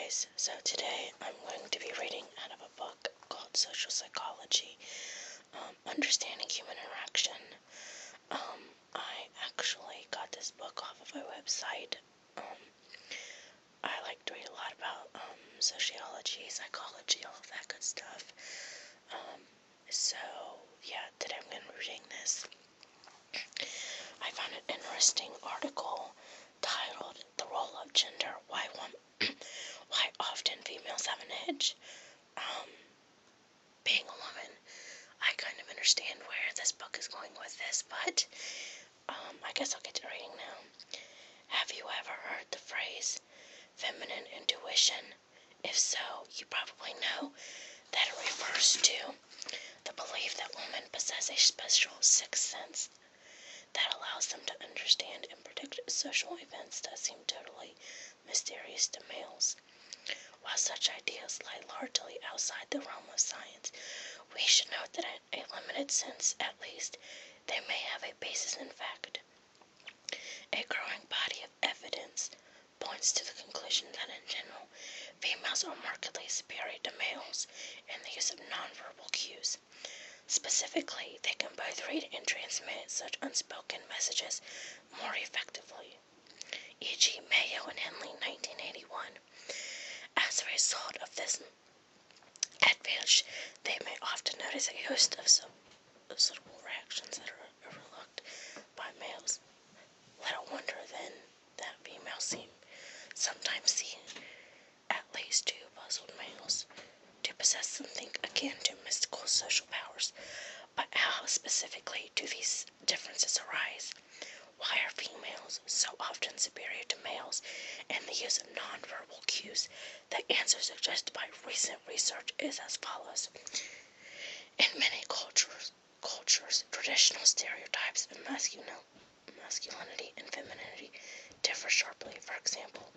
guys, so today I'm going to be reading out of a book called Social Psychology, Understanding Human Interaction. I actually got this book off of a website. I like to read a lot about sociology, psychology, all of that good stuff. So yeah, today I'm going to be reading this. I found an interesting article titled "The Role of Gender: Why Often Females Have an Edge." Being a woman, I kind of understand where this book is going with this, but I guess I'll get to reading now. Have you ever heard the phrase feminine intuition? If so, you probably know that it refers to the belief that women possess a special sixth sense that allows them to understand and predict social events that seem totally mysterious to males. While such ideas lie largely outside the realm of science, we should note that in a limited sense, at least, they may have a basis in fact. A growing body of evidence points to the conclusion that in general, females are markedly superior to males in the use of nonverbal cues. Specifically, they can both read and transmit such unspoken messages more effectively. E.g., Mayo and Henley, 1981. As a result of this advantage, they may often notice a host of subtle reactions that are overlooked by males. Little wonder, then, that females sometimes seem, at least to puzzled males, to possess something akin to mystical social powers. But how specifically do these differences arise? Why are females so often superior to males in the use of nonverbal cues? The answer suggested by recent research is as follows. In many cultures, traditional stereotypes of masculinity and femininity differ sharply. For example,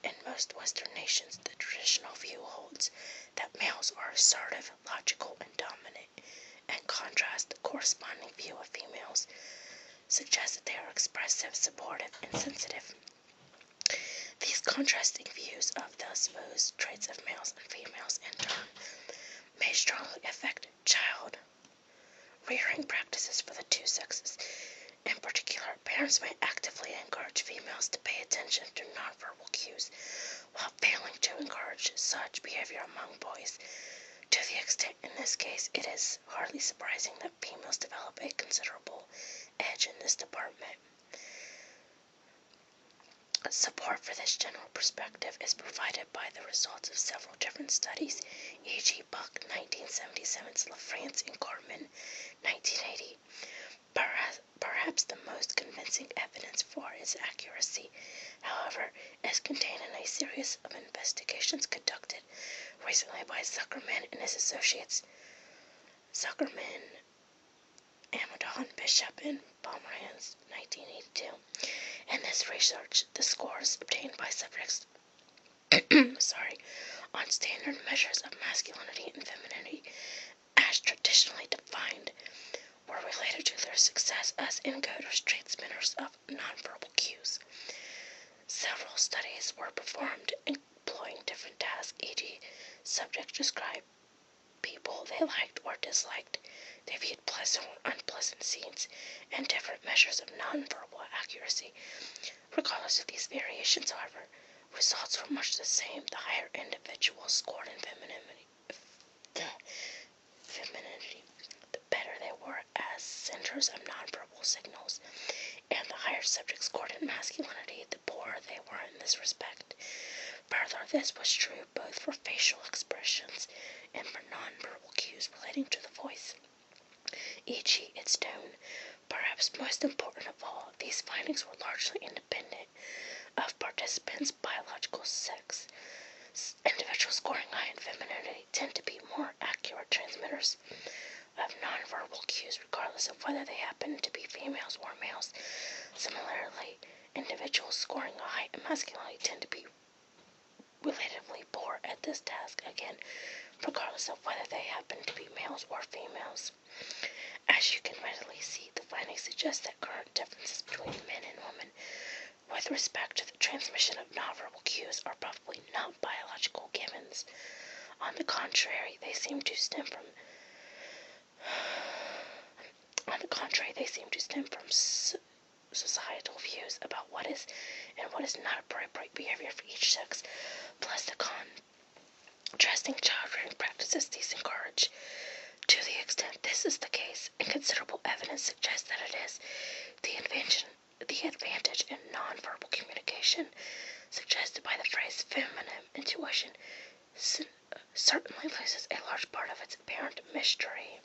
in most Western nations, the traditional view holds that males are assertive, logical, and dominant. In contrast, the corresponding view of females suggests that they are expressive, supportive, and sensitive. These contrasting views of the supposed traits of males and females in turn may strongly affect child rearing practices for the two sexes. In particular, parents may actively encourage females to pay attention to nonverbal cues, while failing to encourage such behavior among boys. To the extent in this case, it is hardly surprising that females develop a considerable edge in this department. Support for this general perspective is provided by the results of several different studies, e.g. Buck, 1977, LaFrance, and Cartman, 1980. Perhaps the most convincing evidence for its accuracy, however, is contained in a series of investigations conducted recently by Zuckerman and his associates. Zuckerman, Amadon, Bishop, and Pomerantz, 1982. In this research, the scores obtained by subjects on standard measures of masculinity and femininity, as traditionally defined, were related to their success as encoders, transmitters of nonverbal cues. Several studies were performed employing different tasks, e.g., subjects described people they liked or disliked. They viewed pleasant or unpleasant scenes, and different measures of nonverbal accuracy. Regardless of these variations, however, results were much the same. The higher individuals scored in femininity, the better they were as senders of nonverbal signals, and the higher subjects scored in masculinity, the poorer they were in this respect. Further, this was true both for facial expressions and for nonverbal cues relating to the voice, e.g., its tone. Perhaps most important of all, these findings were largely independent of participants' biological sex. Individuals scoring high in femininity tend to be more accurate transmitters of nonverbal cues, regardless of whether they happen to be females or males. Similarly, individuals scoring high in masculinity tend to be relatively poor at this task, again, regardless of whether they happen to be males or females. As you can readily see, the findings suggest that current differences between men and women with respect to the transmission of nonverbal cues are probably not On the contrary, they seem to stem from societal views about what is and what is not appropriate behavior for each sex, plus the contrasting child-rearing practices these encourage. To the extent this is the case, and considerable evidence suggests that it is, the advantage in nonverbal communication suggested by the phrase feminine intuition certainly loses a large part of its apparent mystery.